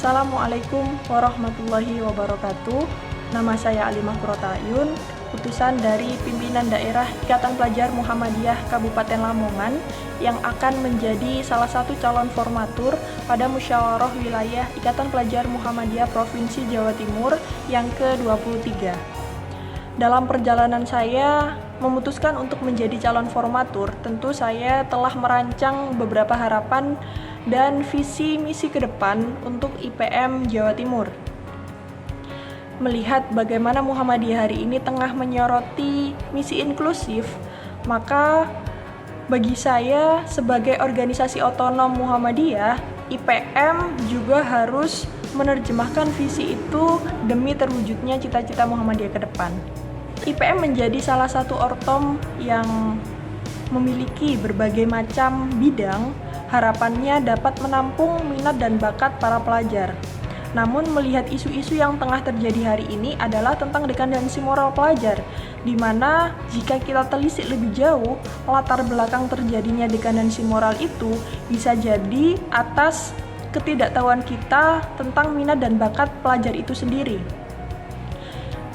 Assalamualaikum warahmatullahi wabarakatuh. Nama saya Alimah Kurotayun, utusan dari pimpinan daerah Ikatan Pelajar Muhammadiyah Kabupaten Lamongan yang akan menjadi salah satu calon formatur pada musyawarah wilayah Ikatan Pelajar Muhammadiyah Provinsi Jawa Timur yang ke-23. Dalam perjalanan saya memutuskan untuk menjadi calon formatur, tentu saya telah merancang beberapa harapan dan visi misi ke depan untuk IPM Jawa Timur. Melihat bagaimana Muhammadiyah hari ini tengah menyoroti misi inklusif, maka bagi saya sebagai organisasi otonom Muhammadiyah, IPM juga harus menerjemahkan visi itu demi terwujudnya cita-cita Muhammadiyah ke depan. IPM menjadi salah satu ortom yang memiliki berbagai macam bidang, harapannya dapat menampung minat dan bakat para pelajar. Namun melihat isu-isu yang tengah terjadi hari ini adalah tentang dekandensi moral pelajar, di mana jika kita telisik lebih jauh, latar belakang terjadinya dekandensi moral itu bisa jadi atas ketidaktahuan kita tentang minat dan bakat pelajar itu sendiri.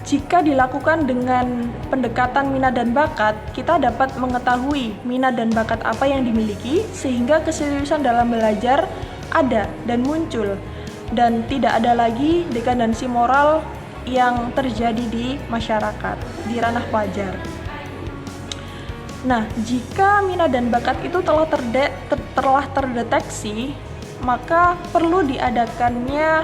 Jika dilakukan dengan pendekatan minat dan bakat, kita dapat mengetahui minat dan bakat apa yang dimiliki sehingga keseriusan dalam belajar ada dan muncul, dan tidak ada lagi dekandensi moral yang terjadi di masyarakat, di ranah pelajar. Nah, jika minat dan bakat itu telah terdeteksi, maka perlu diadakannya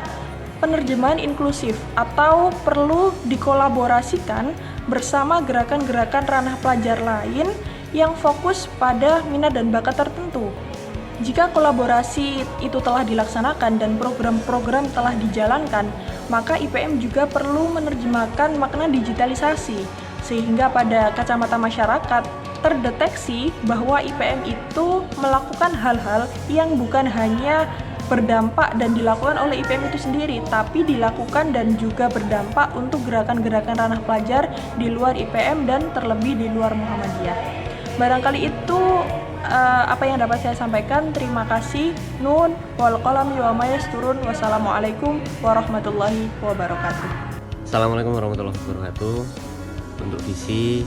penerjemahan inklusif atau perlu dikolaborasikan bersama gerakan-gerakan ranah pelajar lain yang fokus pada minat dan bakat tertentu. Jika kolaborasi itu telah dilaksanakan dan program-program telah dijalankan, maka IPM juga perlu menerjemahkan makna digitalisasi sehingga pada kacamata masyarakat terdeteksi bahwa IPM itu melakukan hal-hal yang bukan hanya berdampak dan dilakukan oleh IPM itu sendiri, tapi dilakukan dan juga berdampak untuk gerakan-gerakan ranah pelajar di luar IPM dan terlebih di luar Muhammadiyah. Barangkali itu apa yang dapat saya sampaikan. Terima kasih. Nun wal qalam wa ma yasturun. Wassalamualaikum warahmatullahi wabarakatuh. Assalamualaikum warahmatullahi wabarakatuh. Untuk visi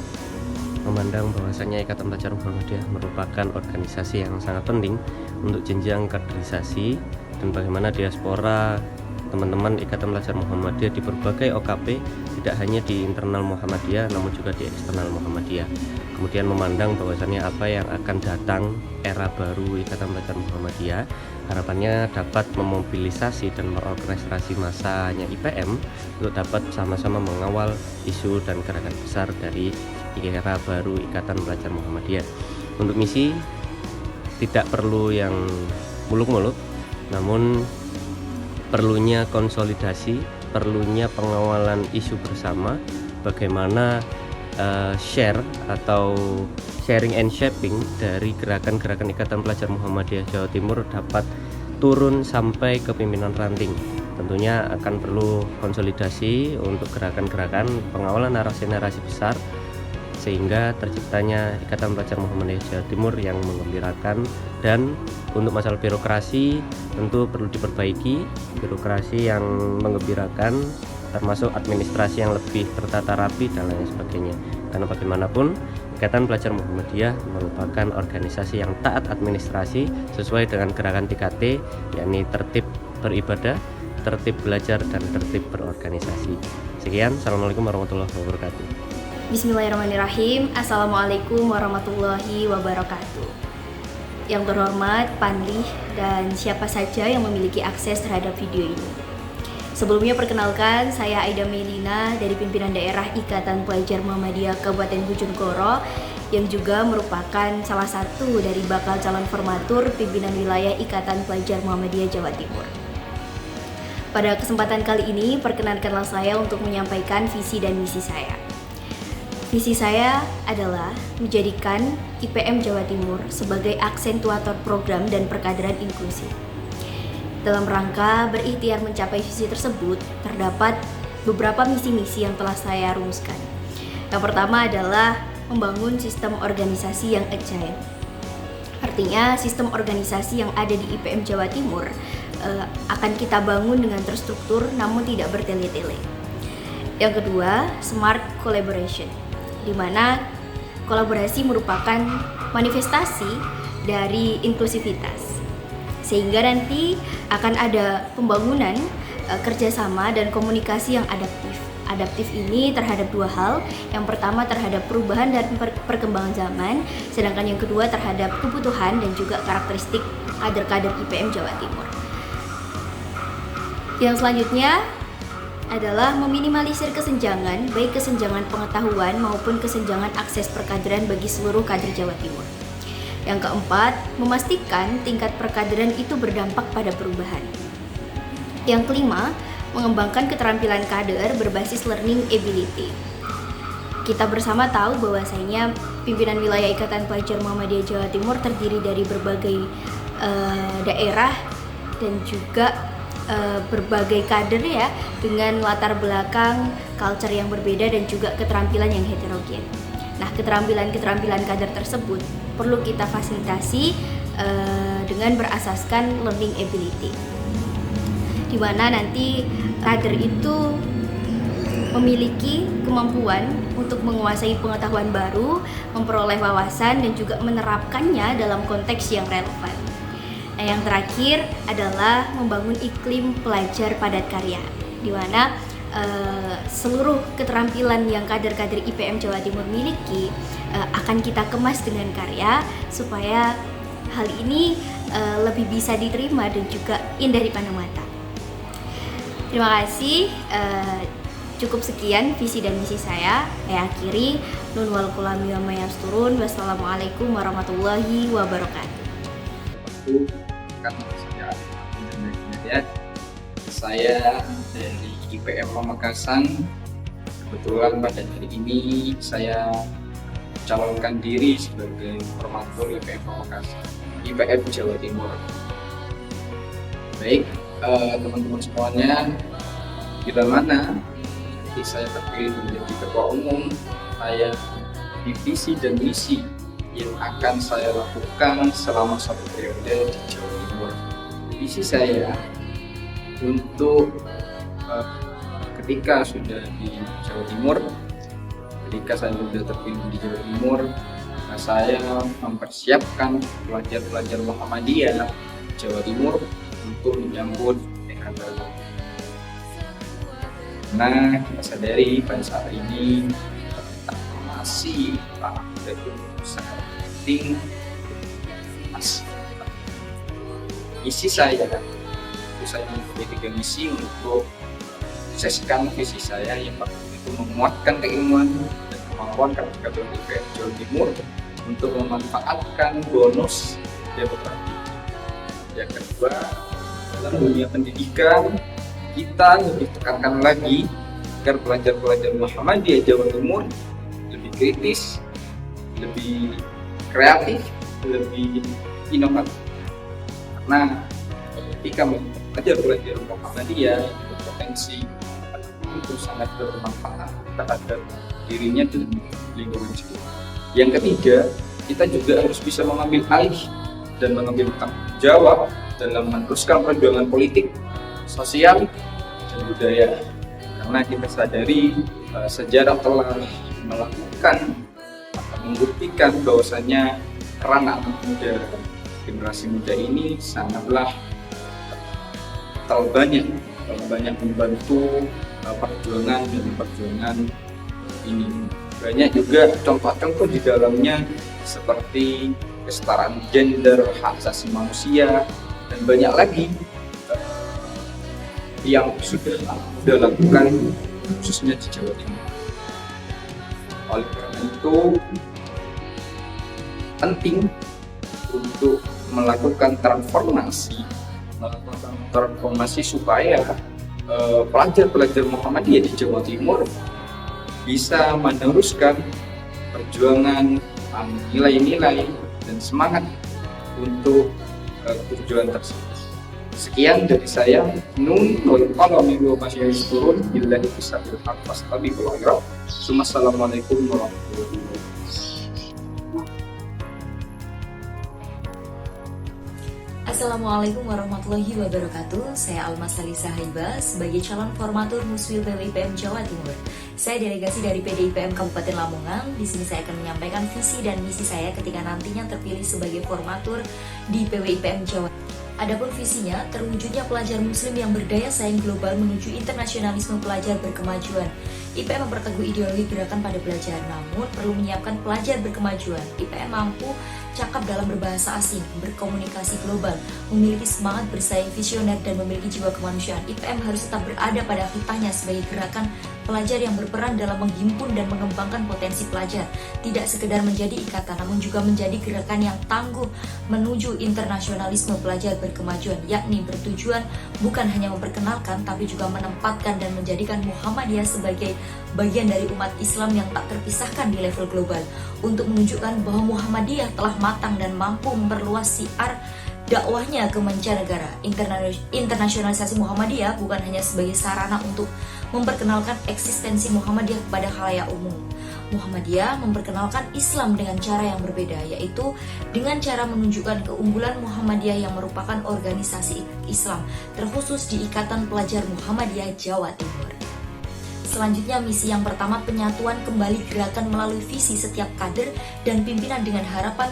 memandang bahwasannya Ikatan Pelajar Muhammadiyah merupakan organisasi yang sangat penting untuk jenjang kaderisasi dan bagaimana diaspora teman-teman Ikatan Pelajar Muhammadiyah di berbagai OKP tidak hanya di internal Muhammadiyah namun juga di eksternal Muhammadiyah. Kemudian memandang bahwasannya apa yang akan datang era baru Ikatan Pelajar Muhammadiyah, harapannya dapat memobilisasi dan merorganisasi masanya IPM untuk dapat sama-sama mengawal isu dan gerakan besar dari era baru Ikatan Pelajar Muhammadiyah. Untuk misi tidak perlu yang muluk-muluk, namun perlunya konsolidasi, perlunya pengawalan isu bersama, bagaimana share atau sharing and shaping dari gerakan-gerakan Ikatan Pelajar Muhammadiyah Jawa Timur dapat turun sampai ke pimpinan ranting. Tentunya akan perlu konsolidasi untuk gerakan-gerakan pengawalan narasi-narasi besar sehingga terciptanya Ikatan Pelajar Muhammadiyah Jawa Timur yang menggembirakan. Dan untuk masalah birokrasi tentu perlu diperbaiki, birokrasi yang menggembirakan termasuk administrasi yang lebih tertata rapi dan lain sebagainya, karena bagaimanapun Ikatan Pelajar Muhammadiyah merupakan organisasi yang taat administrasi sesuai dengan gerakan 3T, yakni tertib beribadah, tertib belajar, dan tertib berorganisasi. Sekian, Assalamualaikum warahmatullahi wabarakatuh. Bismillahirrahmanirrahim. Assalamualaikum warahmatullahi wabarakatuh. Yang terhormat Panlih dan siapa saja yang memiliki akses terhadap video ini. Sebelumnya perkenalkan, saya Aida Melina dari pimpinan daerah Ikatan Pelajar Muhammadiyah Kabupaten Bojonegoro yang juga merupakan salah satu dari bakal calon formatur pimpinan wilayah Ikatan Pelajar Muhammadiyah Jawa Timur. Pada kesempatan kali ini, perkenankanlah saya untuk menyampaikan visi dan misi saya. Visi saya adalah menjadikan IPM Jawa Timur sebagai aksentuator program dan perkaderan inklusif. Dalam rangka berikhtiar mencapai visi tersebut, terdapat beberapa misi-misi yang telah saya rumuskan. Yang pertama adalah membangun sistem organisasi yang agile. Artinya, sistem organisasi yang ada di IPM Jawa Timur akan kita bangun dengan terstruktur namun tidak bertele-tele. Yang kedua, smart collaboration, di mana kolaborasi merupakan manifestasi dari inklusivitas, sehingga nanti akan ada pembangunan kerjasama dan komunikasi yang adaptif. Adaptif ini terhadap dua hal, yang pertama terhadap perubahan dan perkembangan zaman, sedangkan yang kedua terhadap kebutuhan dan juga karakteristik kader-kader IPM Jawa Timur. Yang selanjutnya adalah meminimalisir kesenjangan, baik kesenjangan pengetahuan maupun kesenjangan akses perkaderan bagi seluruh kader Jawa Timur. Yang keempat, memastikan tingkat perkaderan itu berdampak pada perubahan. Yang kelima, mengembangkan keterampilan kader berbasis learning ability. Kita bersama tahu bahwasanya pimpinan wilayah Ikatan Pelajar Muhammadiyah Jawa Timur terdiri dari berbagai daerah dan juga berbagai kader ya, dengan latar belakang culture yang berbeda dan juga keterampilan yang heterogen. Nah, keterampilan kader tersebut perlu kita fasilitasi dengan berasaskan learning ability, di mana nanti kader itu memiliki kemampuan untuk menguasai pengetahuan baru, memperoleh wawasan dan juga menerapkannya dalam konteks yang relevan. Nah, yang terakhir adalah membangun iklim pelajar padat karya, di mana seluruh keterampilan yang kader-kader IPM Jawa Timur miliki akan kita kemas dengan karya supaya hal ini lebih bisa diterima dan juga indah dipandang mata. Terima kasih. Cukup sekian visi dan misi saya. Saya akhiri. Nun wal kulami wa mayasturun. Wassalamualaikum warahmatullahi wabarakatuh. Saya dari IPM Pamekasan. Kebetulan pada hari ini saya calonkan diri sebagai formatur IPM Pamekasan, IPM Jawa Timur. Baik, teman-teman semuanya, bila mana nanti saya terpilih menjadi ketua umum, saya di visi dan misi yang akan saya lakukan selama 1 periode di Jawa Timur. Visi saya untuk ketika sudah di Jawa Timur, ketika saya sudah terpilih di Jawa Timur, saya mempersiapkan pelajar-pelajar Muhammadiyah Jawa Timur untuk menyambut era baru. Nah, kita sadari pada saat ini transformasi tanah itu sangat penting. Misi saya memiliki 3 misi untuk sukseskan visi saya. Yang pertama itu menguatkan keilmuan dan kemampuan kader-kader IPM Jawa Timur untuk memanfaatkan bonus demokrasi. Yang kedua, dalam dunia pendidikan kita lebih tekankan lagi agar pelajar-pelajar Muhammadiyah Jawa Timur lebih kritis, lebih kreatif, lebih inovatif. Karena ketika pelajar-pelajar Muhammadiyah berpotensi itu sangat bermanfaat terhadap dirinya dan lingkungan sekitar. Yang ketiga, kita juga harus bisa mengambil alih dan mengambil tanggung jawab dalam meneruskan perjuangan politik, sosial, dan budaya. Karena kita sadari sejarah telah melakukan atau membuktikan bahwasanya peran anak muda, generasi muda ini sangatlah banyak membantu perjuangan ini. Banyak juga contoh-contoh di dalamnya seperti kesetaraan gender, hak asasi manusia, dan banyak lagi yang sudah lakukan khususnya di Jawa Timur. Oleh karena itu penting untuk melakukan transformasi supaya pelajar-pelajar Muhammadiyah di Jawa Timur bisa meneruskan perjuangan, nilai-nilai dan semangat untuk tujuan tersebut. Sekian dari saya. Nun wal qalami wa mayasturun billahi bisabil haq fastabiqul khairat. Assalamualaikum warahmatullahi wabarakatuh. Assalamualaikum warahmatullahi wabarakatuh. Saya Alma Salisa Haiba sebagai calon formatur Muswil PWIPM Jawa Timur. Saya delegasi dari PDIPM Kabupaten Lamongan. Di sini saya akan menyampaikan visi dan misi saya ketika nantinya terpilih sebagai formatur di PWIPM Jawa. Adapun visinya, terwujudnya pelajar muslim yang berdaya saing global menuju internasionalisme pelajar berkemajuan. IPM memperteguh ideologi gerakan pada pelajar, namun perlu menyiapkan pelajar berkemajuan. IPM mampu cakap dalam berbahasa asing, berkomunikasi global, memiliki semangat bersaing visioner dan memiliki jiwa kemanusiaan. IPM harus tetap berada pada kitanya sebagai gerakan pelajar yang berperan dalam menghimpun dan mengembangkan potensi pelajar. Tidak sekedar menjadi ikatan, namun juga menjadi gerakan yang tangguh menuju internasionalisme pelajar berkemajuan, yakni bertujuan bukan hanya memperkenalkan, tapi juga menempatkan dan menjadikan Muhammadiyah sebagai bagian dari umat Islam yang tak terpisahkan di level global, untuk menunjukkan bahwa Muhammadiyah telah matang dan mampu memperluas siar dakwahnya ke mancanegara. Internasionalisasi Muhammadiyah bukan hanya sebagai sarana untuk memperkenalkan eksistensi Muhammadiyah kepada khalayak umum. Muhammadiyah memperkenalkan Islam dengan cara yang berbeda, yaitu dengan cara menunjukkan keunggulan Muhammadiyah yang merupakan organisasi Islam terkhusus di Ikatan Pelajar Muhammadiyah Jawa Timur. Selanjutnya, misi yang pertama, penyatuan kembali gerakan melalui visi setiap kader dan pimpinan dengan harapan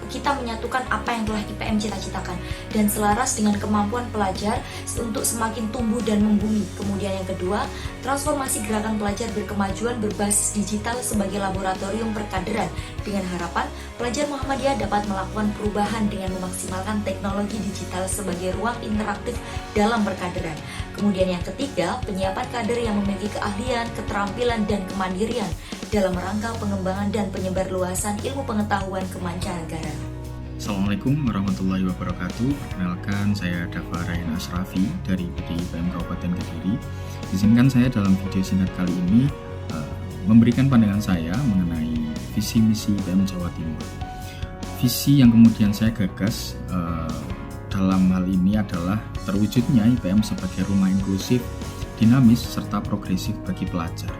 kita menyatukan apa yang telah IPM cita-citakan dan selaras dengan kemampuan pelajar untuk semakin tumbuh dan membumi. Kemudian yang kedua, transformasi gerakan pelajar berkemajuan berbasis digital sebagai laboratorium perkaderan dengan harapan pelajar Muhammadiyah dapat melakukan perubahan dengan memaksimalkan teknologi digital sebagai ruang interaktif dalam perkaderan. Kemudian yang ketiga, penyiapan kader yang memiliki keahlian, keterampilan, dan kemandirian dalam rangka pengembangan dan penyebarluasan ilmu pengetahuan ke mancanegara. Assalamualaikum warahmatullahi wabarakatuh. Perkenalkan, saya Dafa Rayhan Asrafi dari PDIPM Kabupaten Kediri. Izinkan saya dalam video singkat kali ini memberikan pandangan saya mengenai visi misi IPM Jawa Timur. Visi yang kemudian saya gagas dalam hal ini adalah terwujudnya IPM sebagai rumah inklusif, dinamis, serta progresif bagi pelajar.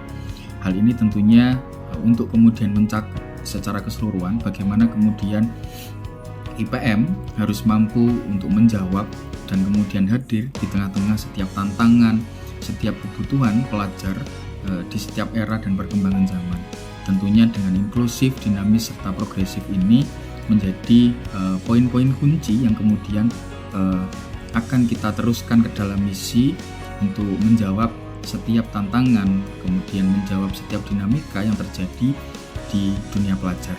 Hal ini tentunya untuk kemudian mencakup secara keseluruhan bagaimana kemudian IPM harus mampu untuk menjawab dan kemudian hadir di tengah-tengah setiap tantangan, setiap kebutuhan pelajar di setiap era dan perkembangan zaman. Tentunya dengan inklusif, dinamis, serta progresif ini menjadi poin-poin kunci yang kemudian akan kita teruskan ke dalam misi untuk menjawab setiap tantangan, kemudian menjawab setiap dinamika yang terjadi di dunia pelajar.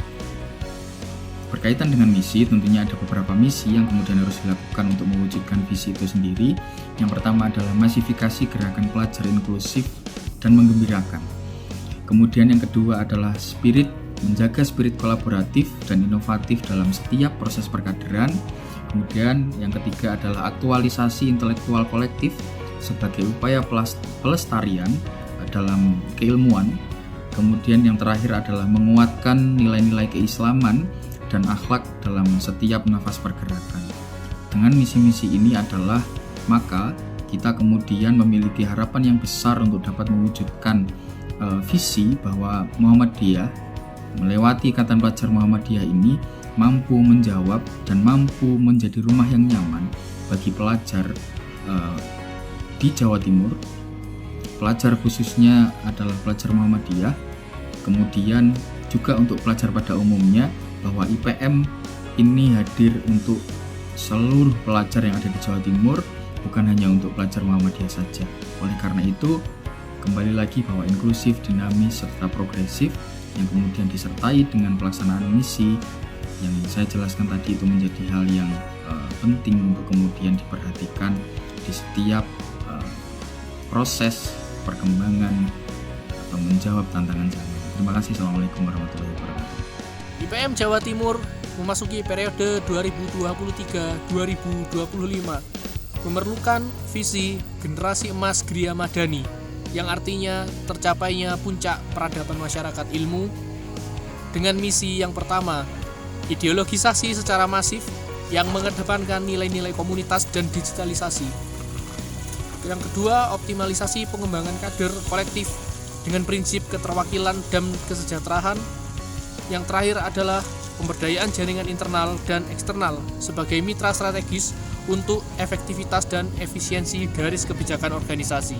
Berkaitan dengan misi, tentunya ada beberapa misi yang kemudian harus dilakukan untuk mewujudkan visi itu sendiri. Yang pertama adalah masifikasi gerakan pelajar inklusif dan menggembirakan. Kemudian yang kedua adalah menjaga spirit kolaboratif dan inovatif dalam setiap proses perkaderan. Kemudian yang ketiga adalah aktualisasi intelektual kolektif sebagai upaya pelestarian dalam keilmuan. Kemudian yang terakhir adalah menguatkan nilai-nilai keislaman dan akhlak dalam setiap nafas pergerakan. Dengan misi-misi ini adalah maka kita kemudian memiliki harapan yang besar untuk dapat mewujudkan visi bahwa Muhammadiyah melewati Ikatan Pelajar Muhammadiyah ini mampu menjawab dan mampu menjadi rumah yang nyaman bagi pelajar di Jawa Timur. Pelajar khususnya adalah pelajar Muhammadiyah, kemudian juga untuk pelajar pada umumnya, bahwa IPM ini hadir untuk seluruh pelajar yang ada di Jawa Timur, bukan hanya untuk pelajar Muhammadiyah saja. Oleh karena itu, kembali lagi bahwa inklusif, dinamis, serta progresif yang kemudian disertai dengan pelaksanaan misi yang saya jelaskan tadi itu menjadi hal yang penting untuk kemudian diperhatikan di setiap proses perkembangan atau menjawab tantangan zaman. Terima kasih. Assalamualaikum warahmatullahi wabarakatuh. IPM Jawa Timur memasuki periode 2023-2025 memerlukan visi generasi emas Gria Madani yang artinya tercapainya puncak peradaban masyarakat ilmu dengan misi yang pertama, ideologisasi secara masif yang mengedepankan nilai-nilai komunitas dan digitalisasi. Yang kedua, optimalisasi pengembangan kader kolektif dengan prinsip keterwakilan dan kesejahteraan. Yang terakhir adalah pemberdayaan jaringan internal dan eksternal sebagai mitra strategis untuk efektivitas dan efisiensi garis kebijakan organisasi.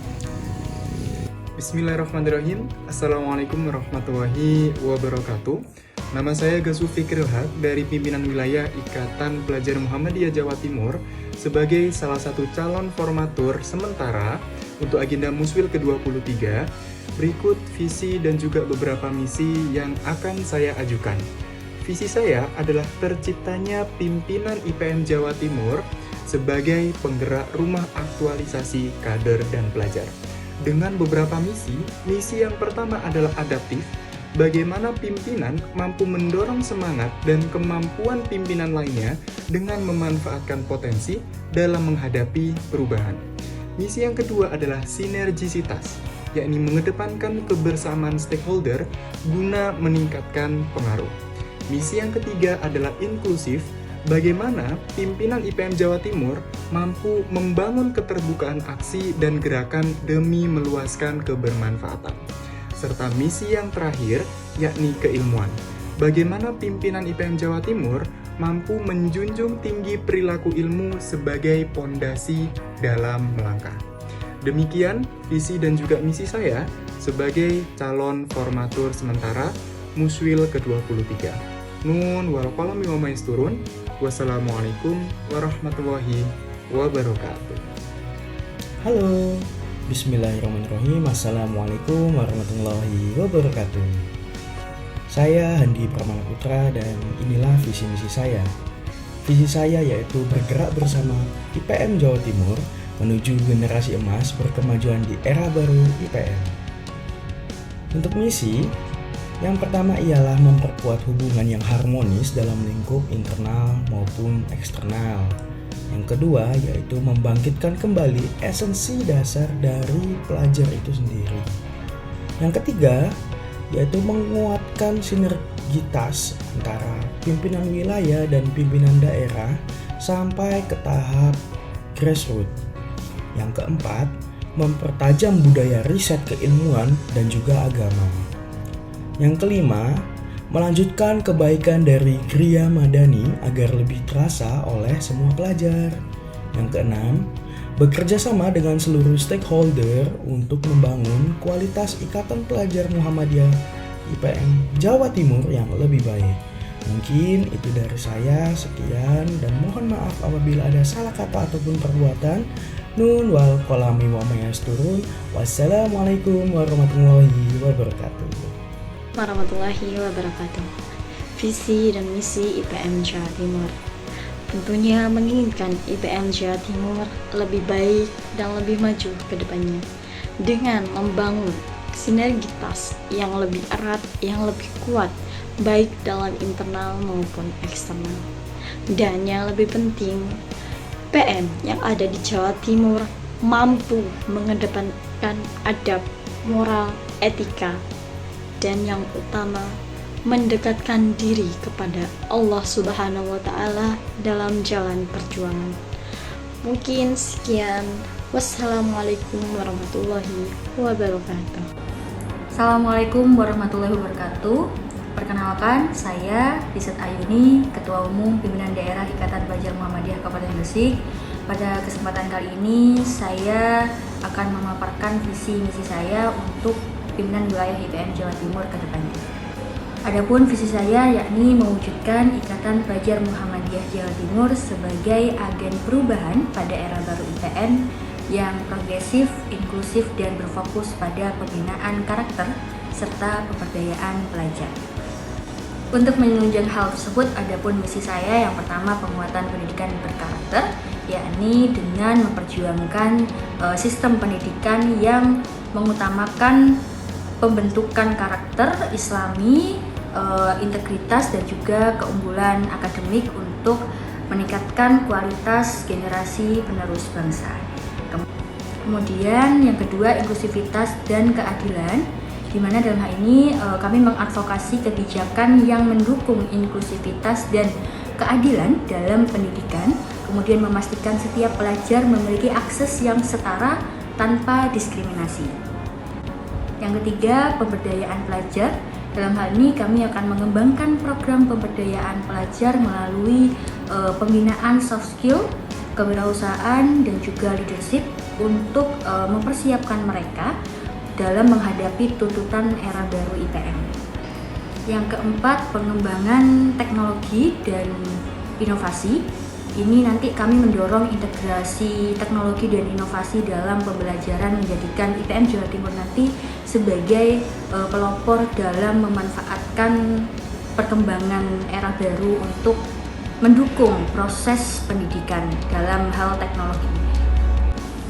Bismillahirrahmanirrahim. Assalamualaikum warahmatullahi wabarakatuh. Nama saya Gasu Fikril Haq dari pimpinan wilayah Ikatan Pelajar Muhammadiyah Jawa Timur sebagai salah satu calon formatur sementara untuk agenda Muswil ke-23. Berikut visi dan juga beberapa misi yang akan saya ajukan. Visi saya adalah terciptanya pimpinan IPM Jawa Timur sebagai penggerak rumah aktualisasi kader dan pelajar. Dengan beberapa misi yang pertama adalah adaptif, bagaimana pimpinan mampu mendorong semangat dan kemampuan pimpinan lainnya dengan memanfaatkan potensi dalam menghadapi perubahan. Misi yang kedua adalah sinergisitas, yakni mengedepankan kebersamaan stakeholder guna meningkatkan pengaruh. Misi yang ketiga adalah inklusif, bagaimana pimpinan IPM Jawa Timur mampu membangun keterbukaan aksi dan gerakan demi meluaskan kebermanfaatan. Serta misi yang terakhir, yakni keilmuan. Bagaimana pimpinan IPM Jawa Timur mampu menjunjung tinggi perilaku ilmu sebagai pondasi dalam melangkah. Demikian visi dan juga misi saya sebagai calon formatur sementara Muswil ke-23. Nun wal qalami wa ma yasturun. Wassalamualaikum warahmatullahi wabarakatuh. Halo, bismillahirrahmanirrahim. Assalamualaikum warahmatullahi wabarakatuh. Saya Handi Pramana Putra dan inilah visi misi saya. Visi saya yaitu bergerak bersama IPM Jawa Timur menuju generasi emas berkemajuan di era baru IPM. Untuk misi, yang pertama ialah memperkuat hubungan yang harmonis dalam lingkup internal maupun eksternal. Yang kedua yaitu membangkitkan kembali esensi dasar dari pelajar itu sendiri. Yang ketiga yaitu menguatkan sinergitas antara pimpinan wilayah dan pimpinan daerah sampai ke tahap grassroots. Yang keempat, mempertajam budaya riset keilmuan dan juga agama. Yang kelima, melanjutkan kebaikan dari Gria Madani agar lebih terasa oleh semua pelajar. Yang keenam, bekerja sama dengan seluruh stakeholder untuk membangun kualitas Ikatan Pelajar Muhammadiyah IPM Jawa Timur yang lebih baik. Mungkin itu dari saya, sekian, dan mohon maaf apabila ada salah kata ataupun perbuatan. Nun wal qalami wa ma yasturun. Wassalamualaikum warahmatullahi wabarakatuh. Warahmatullahi wabarakatuh. Visi dan misi IPM Jawa Timur tentunya menginginkan IPM Jawa Timur lebih baik dan lebih maju ke depannya dengan membangun sinergitas yang lebih erat, yang lebih kuat baik dalam internal maupun eksternal. Dan yang lebih penting, PM yang ada di Jawa Timur mampu mengedepankan adab, moral, etika, dan yang utama mendekatkan diri kepada Allah Subhanahu wa Ta'ala dalam jalan perjuangan. Mungkin sekian. Wassalamualaikum warahmatullahi wabarakatuh. Assalamualaikum warahmatullahi wabarakatuh. Perkenalkan, saya Rizat Ayuni, Ketua Umum Pimpinan Daerah Ikatan Pelajar Muhammadiyah Kabupaten Gresik. Pada kesempatan kali ini, saya akan memaparkan visi misi saya untuk pimpinan wilayah IPM Jawa Timur ke depannya. Adapun visi saya yakni mewujudkan Ikatan Pelajar Muhammadiyah Jawa Timur sebagai agen perubahan pada era baru IPM yang progresif, inklusif, dan berfokus pada pembinaan karakter serta pemberdayaan pelajar. Untuk menunjang hal tersebut, adapun misi saya yang pertama penguatan pendidikan berkarakter, yakni dengan memperjuangkan sistem pendidikan yang mengutamakan pembentukan karakter Islami, integritas dan juga keunggulan akademik untuk meningkatkan kualitas generasi penerus bangsa. Kemudian yang kedua, inklusivitas dan keadilan, di mana dalam hal ini kami mengadvokasi kebijakan yang mendukung inklusivitas dan keadilan dalam pendidikan, kemudian memastikan setiap pelajar memiliki akses yang setara tanpa diskriminasi. Yang ketiga, pemberdayaan pelajar, Dalam hal ini kami akan mengembangkan program pemberdayaan pelajar melalui pembinaan soft skill, kewirausahaan, dan juga leadership untuk mempersiapkan mereka dalam menghadapi tuntutan era baru IPM. Yang keempat, pengembangan teknologi dan inovasi. Ini nanti kami mendorong integrasi teknologi dan inovasi dalam pembelajaran, menjadikan IPM Jawa Timur nanti sebagai pelopor dalam memanfaatkan perkembangan era baru untuk mendukung proses pendidikan dalam hal teknologi.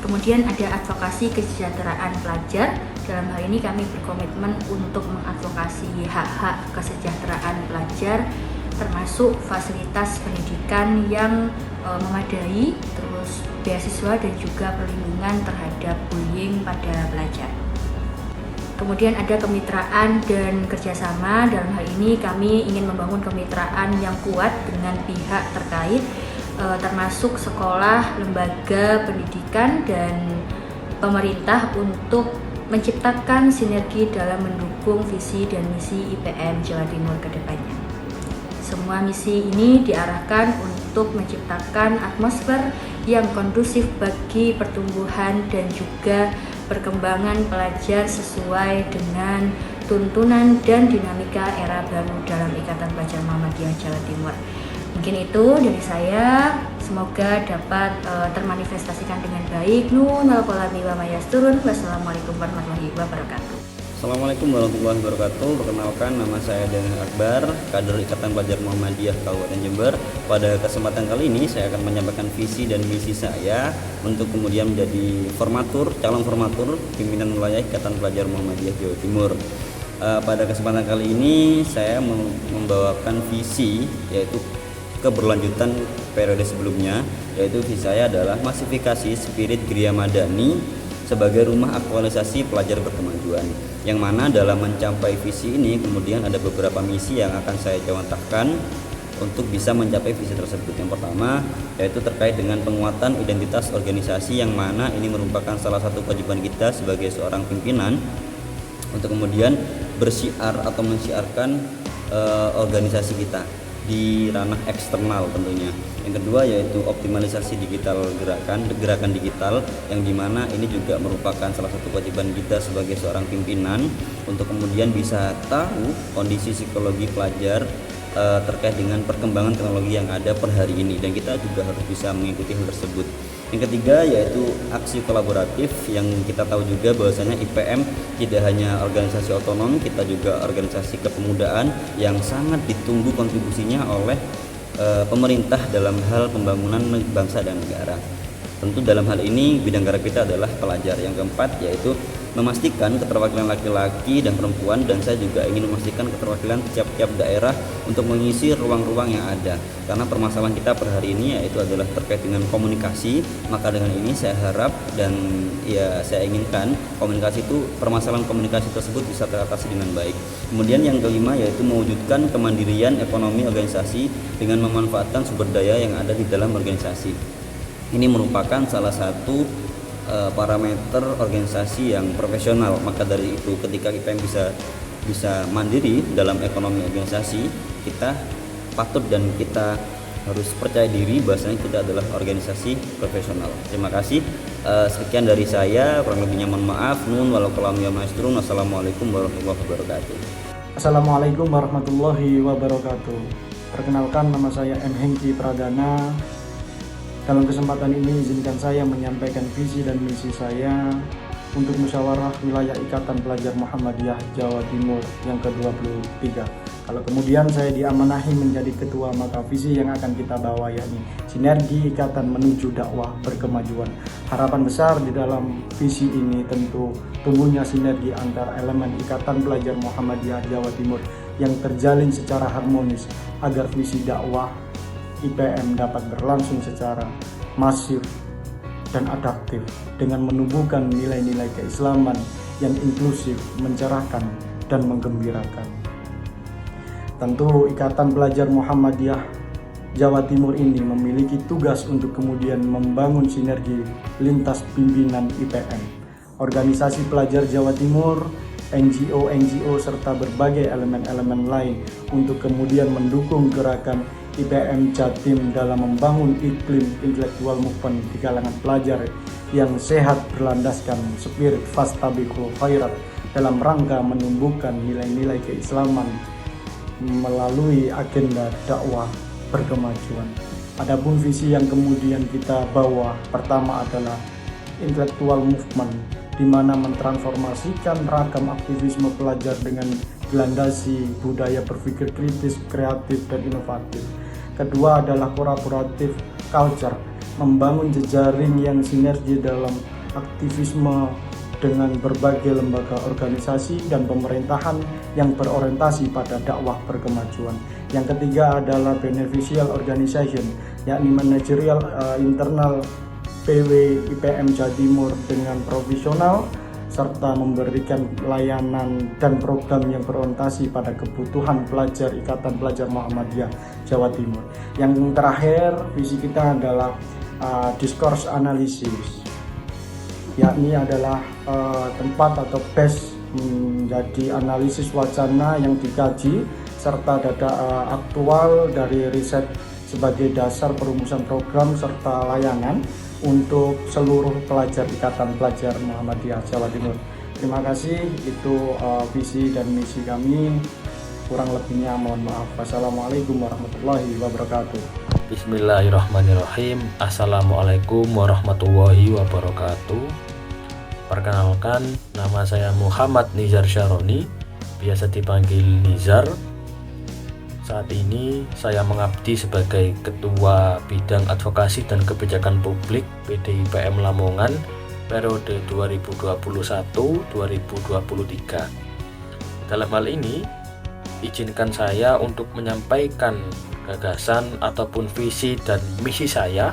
Kemudian ada advokasi kesejahteraan pelajar. Dalam hal ini kami berkomitmen untuk mengadvokasi hak-hak kesejahteraan pelajar, termasuk fasilitas pendidikan yang memadai, terus beasiswa dan juga perlindungan terhadap bullying pada pelajar. Kemudian ada kemitraan dan kerjasama. Dalam hal ini kami ingin membangun kemitraan yang kuat dengan pihak terkait, termasuk sekolah, lembaga pendidikan, dan pemerintah untuk menciptakan sinergi dalam mendukung visi dan misi IPM Jawa Timur ke depannya. Semua misi ini diarahkan untuk menciptakan atmosfer yang kondusif bagi pertumbuhan dan juga perkembangan pelajar sesuai dengan tuntunan dan dinamika era baru dalam Ikatan Pelajar Muhammadiyah Jawa Timur. Mungkin itu dari saya, semoga dapat termanifestasikan dengan baik. Nun wal qalami wa ma yasturun. Wassalamualaikum warahmatullahi wabarakatuh. Assalamualaikum warahmatullahi wabarakatuh. Perkenalkan, nama saya Daniel Akbar, kader Ikatan Pelajar Muhammadiyah Kabupaten Jember. Pada kesempatan kali ini saya akan menyampaikan visi dan misi saya untuk kemudian menjadi calon formatur pimpinan wilayah Ikatan Pelajar Muhammadiyah Jawa Timur. Pada kesempatan kali ini saya membawakan visi, yaitu keberlanjutan periode sebelumnya, yaitu visi saya adalah masifikasi spirit Gria Madani sebagai rumah aktualisasi pelajar berkemajuan, yang mana dalam mencapai visi ini kemudian ada beberapa misi yang akan saya contohkan untuk bisa mencapai visi tersebut. Yang pertama yaitu terkait dengan penguatan identitas organisasi, yang mana ini merupakan salah satu kewajiban kita sebagai seorang pimpinan untuk kemudian bersiar atau mensiarkan organisasi kita di ranah eksternal tentunya. Yang kedua yaitu optimalisasi gerakan digital, yang dimana ini juga merupakan salah satu kewajiban kita sebagai seorang pimpinan untuk kemudian bisa tahu kondisi psikologi pelajar terkait dengan perkembangan teknologi yang ada per hari ini, dan kita juga harus bisa mengikuti hal tersebut. Yang ketiga yaitu aksi kolaboratif, yang kita tahu juga bahwasanya IPM tidak hanya organisasi otonom, kita juga organisasi kepemudaan yang sangat ditunggu kontribusinya oleh pemerintah dalam hal pembangunan bangsa dan negara. Tentu dalam hal ini bidang gerak kita adalah pelajar. Yang keempat yaitu memastikan keterwakilan laki-laki dan perempuan, dan saya juga ingin memastikan keterwakilan tiap-tiap daerah untuk mengisi ruang-ruang yang ada, karena permasalahan kita per hari ini yaitu adalah terkait dengan komunikasi. Maka dengan ini saya harap dan ya saya inginkan permasalahan komunikasi tersebut bisa teratasi dengan baik. Kemudian yang kelima yaitu mewujudkan kemandirian ekonomi organisasi dengan memanfaatkan sumber daya yang ada di dalam organisasi. Ini merupakan salah satu parameter organisasi yang profesional. Maka dari itu ketika IPM bisa mandiri dalam ekonomi organisasi, kita patut dan kita harus percaya diri bahwasanya kita adalah organisasi profesional. Terima kasih. Sekian dari saya, kurang lebihnya mohon maaf. Nun walau kalam ya maesturun. Wassalamualaikum warahmatullahi wabarakatuh. Assalamualaikum warahmatullahi wabarakatuh. Perkenalkan, nama saya M. Hengki Pradana. Dalam kesempatan ini izinkan saya menyampaikan visi dan misi saya untuk musyawarah wilayah Ikatan Pelajar Muhammadiyah Jawa Timur yang ke-23. Kalau kemudian saya diamanahi menjadi ketua, maka visi yang akan kita bawa yakni sinergi ikatan menuju dakwah berkemajuan. Harapan besar di dalam visi ini tentu tumbuhnya sinergi antar elemen Ikatan Pelajar Muhammadiyah Jawa Timur yang terjalin secara harmonis agar visi dakwah IPM dapat berlangsung secara masif dan adaptif dengan menumbuhkan nilai-nilai keislaman yang inklusif, mencerahkan, dan menggembirakan. Tentu Ikatan Pelajar Muhammadiyah Jawa Timur ini memiliki tugas untuk kemudian membangun sinergi lintas pimpinan IPM, organisasi pelajar Jawa Timur, NGO serta berbagai elemen-elemen lain untuk kemudian mendukung gerakan IPM Jatim dalam membangun iklim intelektual movement di kalangan pelajar yang sehat berlandaskan spirit fastabiqul khairat dalam rangka menumbuhkan nilai-nilai keislaman melalui agenda dakwah berkemajuan. Adapun visi yang kemudian kita bawa pertama adalah intellectual movement, di mana mentransformasikan ragam aktivisme pelajar dengan dilandasi budaya berpikir kritis, kreatif, dan inovatif. Kedua adalah collaborative culture, membangun jejaring yang sinergi dalam aktivisme dengan berbagai lembaga organisasi dan pemerintahan yang berorientasi pada dakwah berkemajuan. Yang ketiga adalah beneficial organization, yakni manajerial internal PW IPM Jawa Timur dengan profesional serta memberikan layanan dan program yang berorientasi pada kebutuhan pelajar Ikatan Pelajar Muhammadiyah Jawa Timur. Yang terakhir, visi kita adalah discourse analysis, yakni adalah tempat atau base menjadi analisis wacana yang dikaji serta data aktual dari riset sebagai dasar perumusan program serta layanan untuk seluruh pelajar Ikatan Pelajar Muhammadiyah Jawa Timur. Terima kasih, itu visi dan misi kami. Kurang lebihnya mohon maaf. Wassalamualaikum warahmatullahi wabarakatuh. Bismillahirrahmanirrahim. Assalamualaikum warahmatullahi wabarakatuh. Perkenalkan, nama saya Muhammad Nizar Syaroni, biasa dipanggil Nizar. Saat ini saya mengabdi sebagai Ketua Bidang Advokasi dan Kebijakan Publik PDIPM Lamongan periode 2021-2023. Dalam hal ini, izinkan saya untuk menyampaikan gagasan ataupun visi dan misi saya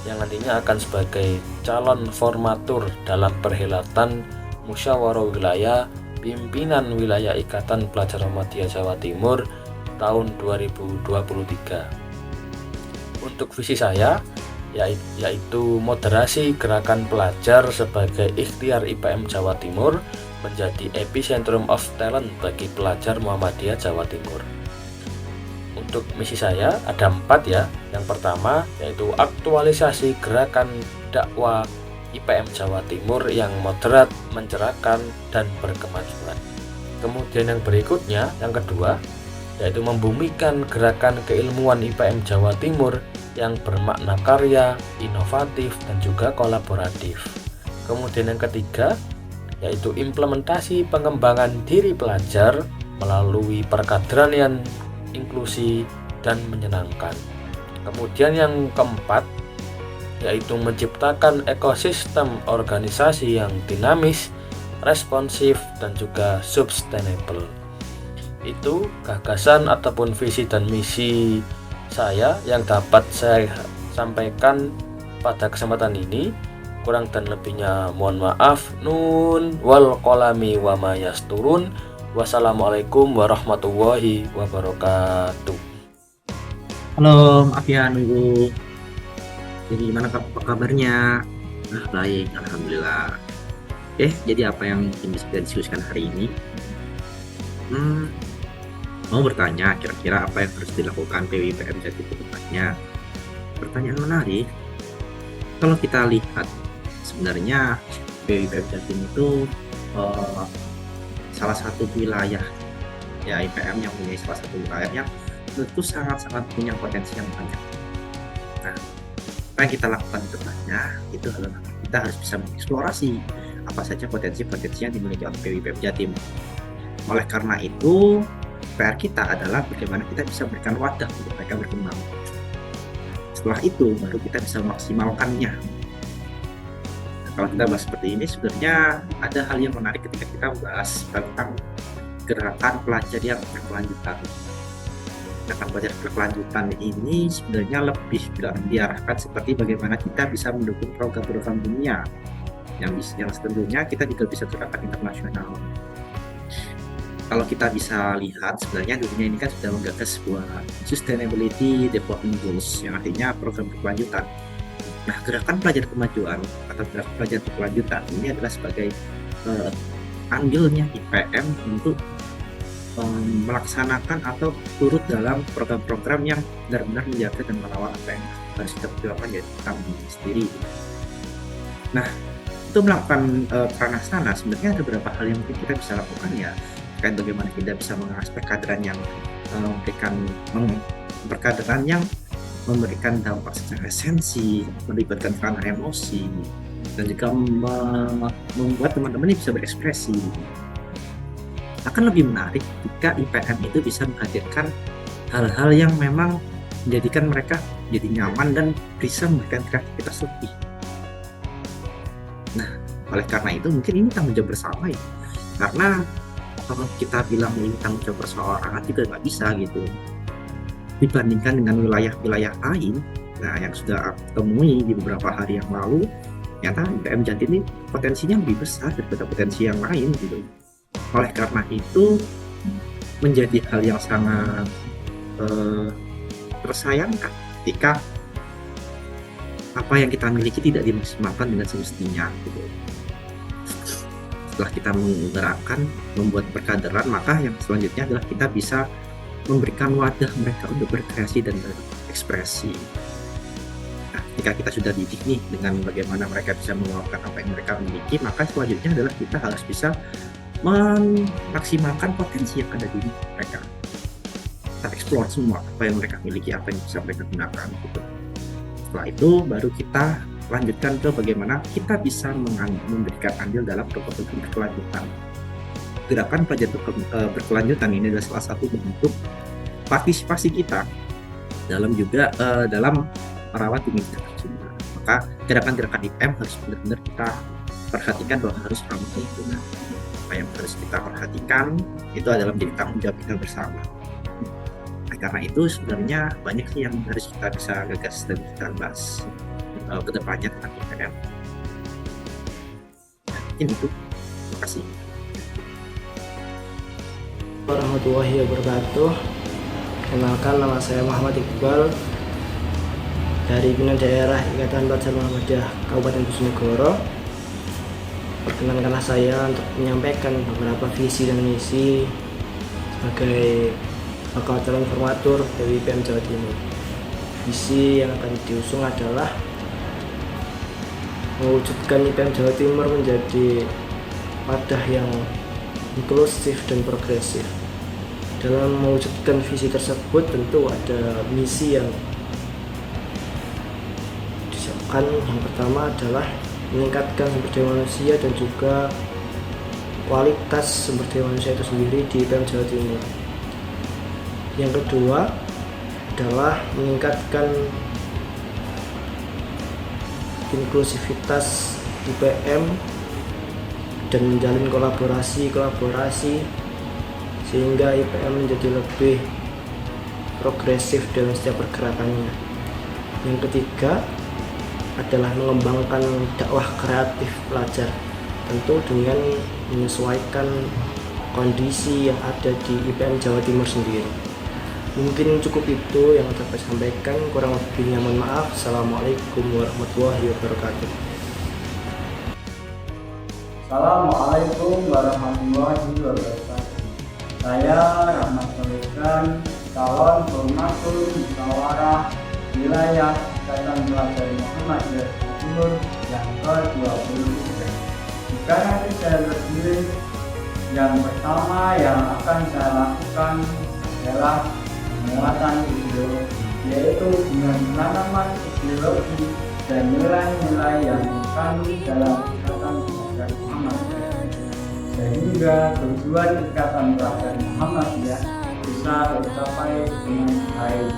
yang nantinya akan sebagai calon formatur dalam perhelatan Musyawarah Wilayah Pimpinan Wilayah Ikatan Pelajar Muhammadiyah Jawa Timur tahun 2023. Untuk visi saya yaitu moderasi gerakan pelajar sebagai ikhtiar IPM Jawa Timur menjadi epicentrum of talent bagi pelajar Muhammadiyah Jawa Timur. Untuk misi saya ada 4 ya. Yang pertama yaitu aktualisasi gerakan dakwah IPM Jawa Timur yang moderat, mencerahkan, dan berkemajuan. Kemudian yang berikutnya, yang kedua, yaitu membumikan gerakan keilmuan IPM Jawa Timur yang bermakna karya, inovatif, dan juga kolaboratif. Kemudian yang ketiga, yaitu implementasi pengembangan diri pelajar melalui perkaderan yang inklusi dan menyenangkan. Kemudian yang keempat, yaitu menciptakan ekosistem organisasi yang dinamis, responsif, dan juga sustainable. Itu gagasan ataupun visi dan misi saya yang dapat saya sampaikan pada kesempatan ini. Kurang dan lebihnya mohon maaf. Nun wal qalami wa ma yasturun. Wassalamualaikum warahmatullahi wabarakatuh. Halo, maaf ya nunggu. Jadi gimana kabarnya? Baik, alhamdulillah. Jadi apa yang bisa kita diskusikan hari ini? Mau bertanya kira-kira apa yang harus dilakukan PWIPM Jatim ke depannya. Pertanyaan menarik. Kalau kita lihat sebenarnya PWIPM Jatim itu salah satu wilayah ya IPM yang punya salah satu wilayah yang tentu sangat-sangat punya potensi yang banyak. Nah, apa yang kita lakukan ke depannya itu adalah kita harus bisa mengeksplorasi apa saja potensi-potensi yang dimiliki oleh PWIPM Jatim. Oleh karena itu PR kita adalah bagaimana kita bisa memberikan wadah untuk mereka berkembang. Setelah itu baru kita bisa memaksimalkannya. Nah, kalau kita bahas seperti ini sebenarnya ada hal yang menarik ketika kita bahas tentang gerakan pelajar yang berkelanjutan. Gerakan pelajar berkelanjutan ini sebenarnya lebih diarahkan seperti bagaimana kita bisa mendukung program-program dunia yang tentunya kita juga bisa gerakan internasional. Kalau kita bisa lihat sebenarnya dunia ini kan sudah menggagas sebuah Sustainability Development Goals yang artinya program berkelanjutan. Nah, gerakan pelajar kemajuan atau gerakan pelajar berkelanjutan ini adalah sebagai andilnya IPM untuk melaksanakan atau turut dalam program-program yang benar-benar menjaga dan merawat apa yang harus kita perjuangkan, yaitu kami sendiri. Nah, untuk melakukan kerana sana sebenarnya ada beberapa hal yang mungkin kita bisa lakukan ya, terkait bagaimana kita bisa mengakses perkaderan yang memberikan dampak secara esensi, melibatkan kerana emosi, dan juga membuat teman-teman ini bisa berekspresi. Akan lebih menarik jika IPM itu bisa menghadirkan hal-hal yang memang menjadikan mereka jadi nyaman dan bisa memberikan kreativitas lebih. Nah, oleh karena itu mungkin ini tanggung jawab bersama ya. Karena kalau kita bilang ini tanggung jawab perseorangan juga nggak bisa gitu. Dibandingkan dengan wilayah-wilayah lain, nah yang sudah aku temui di beberapa hari yang lalu, ternyata IPM Jatim ini potensinya lebih besar daripada potensi yang lain gitu. Oleh karena itu menjadi hal yang sangat tersayangkan ketika apa yang kita miliki tidak dimaksimalkan dengan semestinya gitu. Setelah kita menggerakkan, membuat perkaderan, maka yang selanjutnya adalah kita bisa memberikan wadah mereka untuk berkreasi dan berekspresi. Nah, ketika kita sudah didik nih dengan bagaimana mereka bisa meluapkan apa yang mereka miliki, maka selanjutnya adalah kita harus bisa memaksimalkan potensi yang ada di mereka. Kita eksplor semua apa yang mereka miliki, apa yang bisa mereka gunakan gitu. Setelah itu baru kita lanjutkan ke bagaimana kita bisa memberikan andil dalam program berkelanjutan. Gerakan pelajar berkelanjutan ini adalah salah satu bentuk partisipasi kita dalam merawat bumi kita tercipta. Maka gerakan-gerakan IPM harus benar-benar kita perhatikan bahwa harus ramah lingkungan. Apa yang harus kita perhatikan itu adalah menjadi tanggung jawab kita bersama. Nah, karena itu sebenarnya banyak sih yang harus kita bisa gagas dan kita bahas ke depannya tentang IPM. Mungkin itu. Terima kasih. Warahmatullahi wabarakatuh. Kenalkan, nama saya Muhammad Iqbal dari Pimpinan Daerah Ikatan Pelajar Muhammadiyah Kabupaten Bojonegoro. Perkenankanlah saya untuk menyampaikan beberapa visi dan misi sebagai bakal calon formatur dari IPM Jawa Timur. Visi yang akan diusung adalah mewujudkan IPM Jawa Timur menjadi wadah yang inklusif dan progresif. Dalam mewujudkan visi tersebut tentu ada misi yang disiapkan. Yang pertama adalah meningkatkan sumber daya manusia dan juga kualitas sumber daya manusia itu sendiri di IPM Jawa Timur. Yang kedua adalah meningkatkan inklusivitas IPM dan menjalin kolaborasi sehingga IPM menjadi lebih progresif dalam setiap pergerakannya. Yang ketiga adalah mengembangkan dakwah kreatif pelajar, tentu dengan menyesuaikan kondisi yang ada di IPM Jawa Timur sendiri. Mungkin cukup itu yang dapat saya sampaikan, kurang lebihnya mohon maaf. Assalamualaikum warahmatullahi wabarakatuh. Assalamualaikum warahmatullahi wabarakatuh. Saya Rahmat Solikan, calon formatur musyawarah wilayah Ikatan Pelajar Muhammadiyah Timur yang ke-23. Jika nanti saya terpilih, yang pertama yang akan saya lakukan adalah penguatan ideologi, yaitu dengan penanaman ideologi dan nilai-nilai yang dikandung dalam Ikatan Pelajar Muhammadiyah, sehingga tujuan Ikatan Pelajar Muhammadiyah bisa tercapai dengan baik.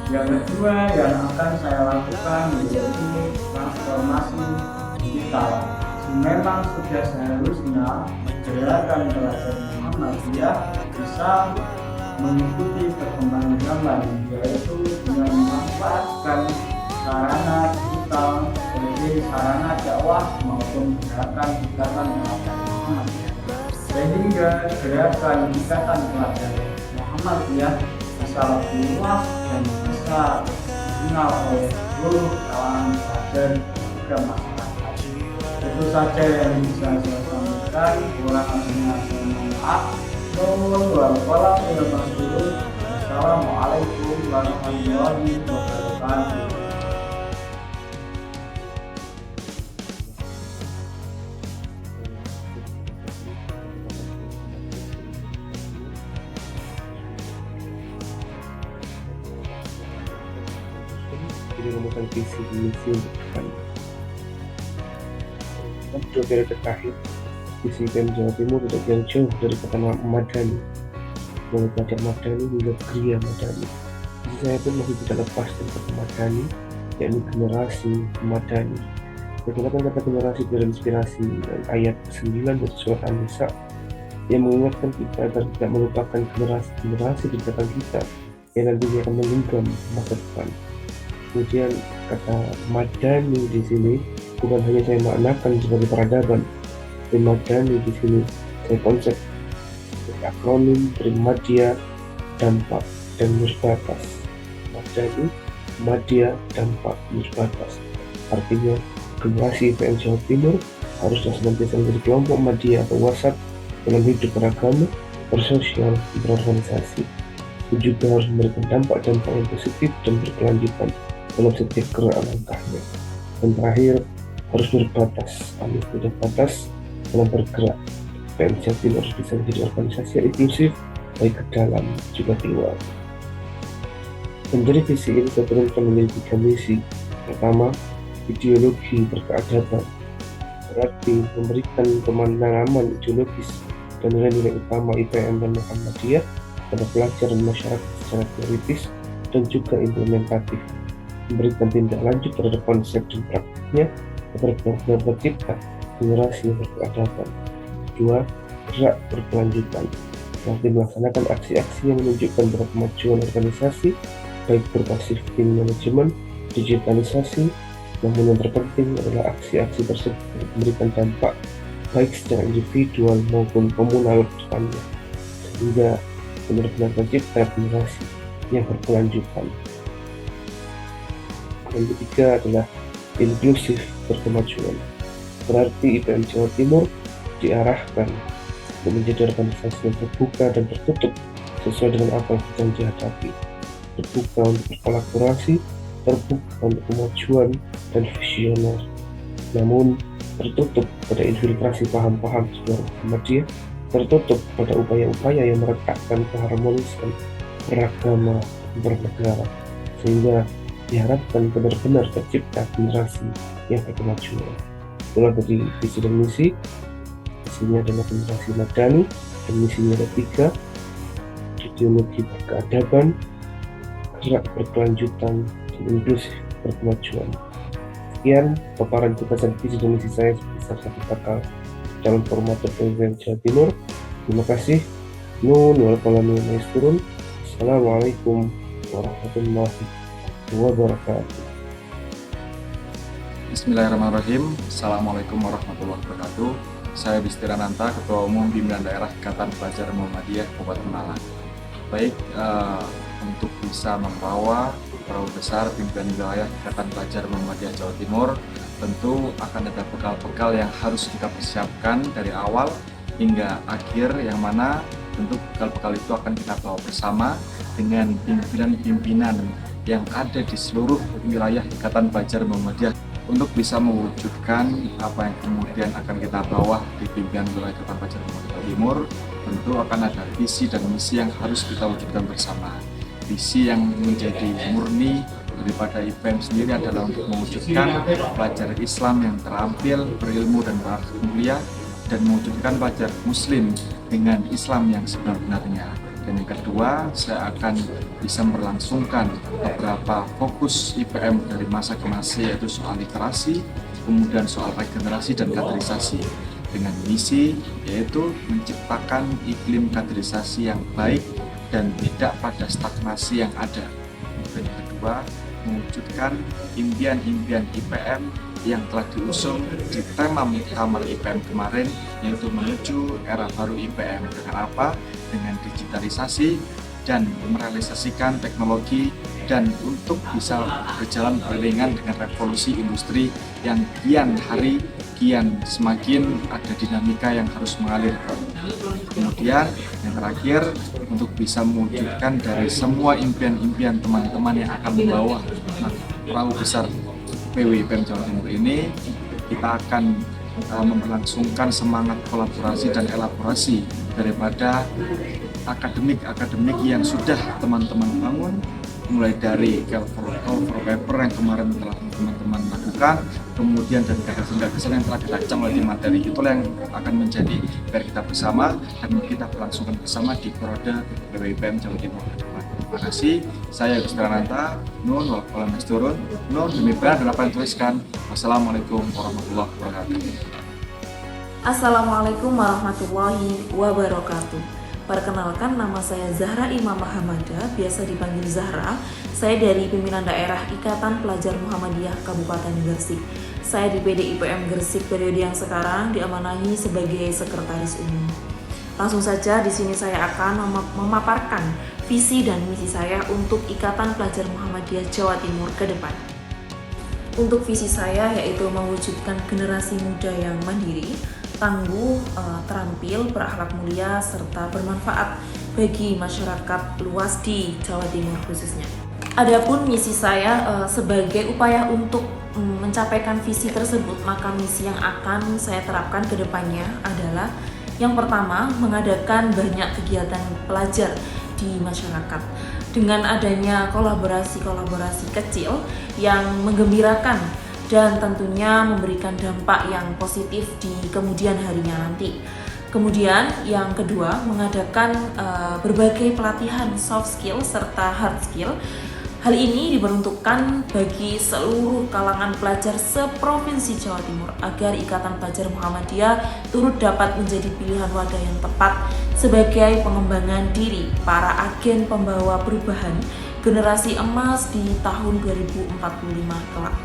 Yang kedua yang akan saya lakukan yaitu transformasi digital. Memang sudah seharusnya gerakan pelajar Muhammadiyah bisa mengikuti perkembangan zaman, yaitu dengan memanfaatkan sarana digital sebagai sarana dakwah maupun gerakan Ikatan Pelajar Muhammadiyah, sehingga gerakan Ikatan Pelajar Muhammadiyah bisa lebih luas dan bisa dikenal oleh seluruh kalangan pelajar juga masyarakat. Itu saja yang bisa saya sampaikan. dan kurang lebihnya saya mohon maaf. Nuhun wal qalam wal masjid. Assalamualaikum warahmatullahi wabarakatuh. Jadi rumusan visi misi untuk depan. Dan dua periode terakhir, visi IPM Jawa Timur tidak yang jauh dari kata Madani, mulai pelajar Madani hingga Gria Madani. Visi saya pun masih tidak lepas dari kata Madani, yakni generasi Madani. Menggunakan kata generasi berinspirasi dan ayat 9 dari surat An-Nisa yang mengingatkan kita agar tidak melupakan generasi di belakang kita yang nantinya akan menggenggam masa depan. Kemudian kata Madani di sini bukan hanya saya maknakan sebagai peradaban. Madani di sini saya konsep akronim dari Madya, dampak, dan Mirbatas. Madani, Madya, dampak, Mirbatas. Artinya generasi IPM Jawa Timur haruslah senantiasa menjadi kelompok Madya atau wasat dalam hidup beragama, bersosial, dan berorganisasi. Itu juga harus memberikan dampak-dampak yang positif dan berkelanjutan dalam setiap gerak langkahnya. Dan terakhir, harus berbatas, alias tidak batas dalam bergerak. IPM Jawa Timur harus bisa menjadi organisasi yang inklusif, baik ke dalam juga keluar. Dan dari visi ini saya turunkan menjadi 3 misi. Pertama, ideologi berkeadaban, berarti memberikan pemahaman ideologis dan nilai-nilai utama IPM dan Muhammadiyah pada pelajar dan masyarakat secara teoritis dan juga implementatif, memberikan tindak lanjut terhadap konsep dan praktiknya agar benar-benar tercipta generasi yang berkeadaban. Kedua, gerak berkelanjutan, berarti melaksanakan aksi-aksi yang menunjukkan pada kemajuan organisasi, baik berupa shifting manajemen, digitalisasi, namun yang terpenting adalah aksi-aksi tersebut memberikan dampak baik secara individual maupun komunal ke depannya, sehingga benar-benar tercipta generasi yang berkelanjutan. Yang ketiga adalah inklusif berkemajuan, berarti IPM Jawa Timur diarahkan untuk menjadi organisasi yang terbuka dan tertutup sesuai dengan apa yang sedang dihadapi, terbuka untuk berkolaborasi, terbuka untuk kemajuan dan visioner, namun tertutup pada infiltrasi paham-paham sejarah Muhammadiyah, tertutup pada upaya-upaya yang meretakkan keharmonisan beragama dan bernegara, sehingga diharapkan benar-benar tercipta generasi yang berkemajuan. Itulah dari visi dan misi. Misinya adalah generasi Madani, dan misinya ada 3, ideologi berkeadaban, gerak berkelanjutan, dan inklusif berkemajuan. Sekian paparan tugasan visi dan misi saya sebagai salah satu bakal calon formatur IPM Jawa Timur. Terima kasih. Nun wal qalam wama yasturun. Assalamualaikum warahmatullahi wabarakatuh. Bismillahirrahmanirrahim. Assalamualaikum warahmatullahi wabarakatuh. Saya Bistirananta, Ketua Umum Pimpinan Daerah Ikatan Pelajar Muhammadiyah Kabupaten Malang. Baik, untuk bisa membawa perahu besar pimpinan wilayah Ikatan Pelajar Muhammadiyah Jawa Timur, tentu akan ada bekal-bekal yang harus kita persiapkan dari awal hingga akhir, yang mana tentu bekal-bekal itu akan kita bawa bersama dengan pimpinan-pimpinan yang ada di seluruh wilayah Ikatan Pelajar Muhammadiyah untuk bisa mewujudkan apa yang kemudian akan kita bawa di pimpinan wilayah Ikatan Pelajar Muhammadiyah Jawa Timur. Tentu akan ada visi dan misi yang harus kita wujudkan bersama. Visi yang menjadi murni daripada IPM sendiri adalah untuk mewujudkan pelajar Islam yang terampil, berilmu dan berakhlak mulia, dan mewujudkan pelajar Muslim dengan Islam yang sebenar-benarnya. Dan yang kedua, saya akan bisa melangsungkan beberapa fokus IPM dari masa ke masa, yaitu soal literasi, kemudian soal regenerasi dan kaderisasi, dengan misi yaitu menciptakan iklim kaderisasi yang baik dan tidak pada stagnasi yang ada. Dan yang kedua, mewujudkan impian-impian IPM yang telah diusung di tema muktamar IPM kemarin, yaitu menuju era baru IPM. Dengan apa? Dengan digitalisasi dan merealisasikan teknologi, dan untuk bisa berjalan beriringan dengan revolusi industri yang kian hari semakin ada dinamika yang harus mengalir. Kemudian yang terakhir, untuk bisa mewujudkan dari semua impian-impian teman-teman yang akan membawa perahu besar PW IPM Jawa Timur ini, kita akan memperlangsungkan semangat kolaborasi dan elaborasi daripada akademik yang sudah teman-teman bangun, mulai dari cover paper yang kemarin telah teman-teman lakukan, kemudian dari gagasan-gagasan yang telah kita cangkul di materi, itulah yang akan menjadi PR kita bersama dan kita berlangsungkan bersama di Periode PWIPM Jawa Timur. Terima kasih. Saya Agus Trananta, nun wal qalam yasturun, nun demikian dan apa yang tuliskan. Wassalamualaikum warahmatullahi wabarakatuh. Assalamualaikum warahmatullahi wabarakatuh. Perkenalkan, nama saya Zahra Imam Mahamada, biasa dipanggil Zahra. Saya dari pimpinan daerah Ikatan Pelajar Muhammadiyah Kabupaten Gresik. Saya di PD IPM Gresik periode yang sekarang diamanahi sebagai sekretaris umum. Langsung saja di sini saya akan memaparkan visi dan misi saya untuk Ikatan Pelajar Muhammadiyah Jawa Timur ke depan. Untuk visi saya yaitu mewujudkan generasi muda yang mandiri, tangguh, terampil, berakhlak mulia, serta bermanfaat bagi masyarakat luas di Jawa Timur khususnya. Adapun misi saya sebagai upaya untuk mencapaikan visi tersebut, maka misi yang akan saya terapkan ke depannya adalah yang pertama, mengadakan banyak kegiatan pelajar di masyarakat dengan adanya kolaborasi-kolaborasi kecil yang menggembirakan dan tentunya memberikan dampak yang positif di kemudian harinya nanti. Kemudian yang kedua, mengadakan berbagai pelatihan soft skill serta hard skill. Hal ini diperuntukkan bagi seluruh kalangan pelajar seprovinsi Jawa Timur agar Ikatan Pelajar Muhammadiyah turut dapat menjadi pilihan wadah yang tepat sebagai pengembangan diri para agen pembawa perubahan generasi emas di tahun 2045 kelak.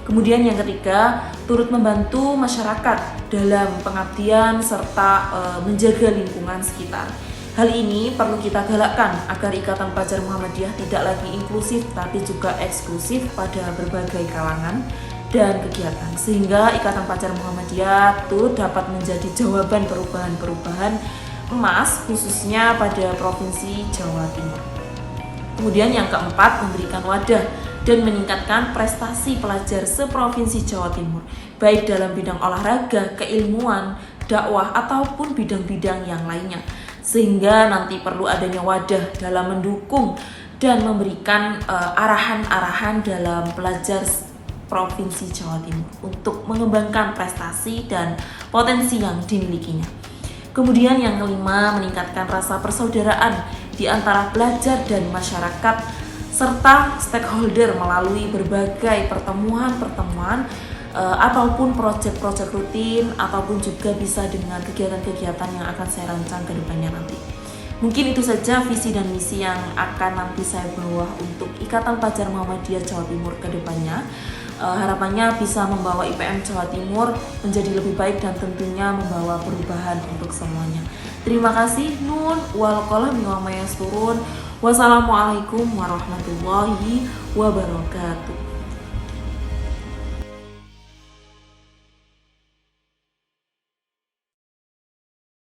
Kemudian yang ketiga, turut membantu masyarakat dalam pengabdian serta menjaga lingkungan sekitar. Hal ini perlu kita galakkan agar Ikatan Pelajar Muhammadiyah tidak lagi inklusif tapi juga eksklusif pada berbagai kalangan dan kegiatan, sehingga Ikatan Pelajar Muhammadiyah turut dapat menjadi jawaban perubahan-perubahan emas khususnya pada Provinsi Jawa Timur. Kemudian yang keempat, memberikan wadah dan meningkatkan prestasi pelajar seprovinsi Jawa Timur, baik dalam bidang olahraga, keilmuan, dakwah, ataupun bidang-bidang yang lainnya. Sehingga nanti perlu adanya wadah dalam mendukung dan memberikan arahan-arahan dalam pelajar Provinsi Jawa Timur untuk mengembangkan prestasi dan potensi yang dimilikinya. Kemudian yang kelima, meningkatkan rasa persaudaraan di antara pelajar dan masyarakat serta stakeholder melalui berbagai pertemuan-pertemuan ataupun proyek-proyek rutin ataupun juga bisa dengan kegiatan-kegiatan yang akan saya rancang ke depannya nanti. Mungkin itu saja visi dan misi yang akan nanti saya bawa untuk Ikatan Pelajar Muhammadiyah Jawa Timur ke depannya. Harapannya bisa membawa IPM Jawa Timur menjadi lebih baik dan tentunya membawa perubahan untuk semuanya. Terima kasih. Nun wal qalam yasturun. Wassalamualaikum warahmatullahi wabarakatuh.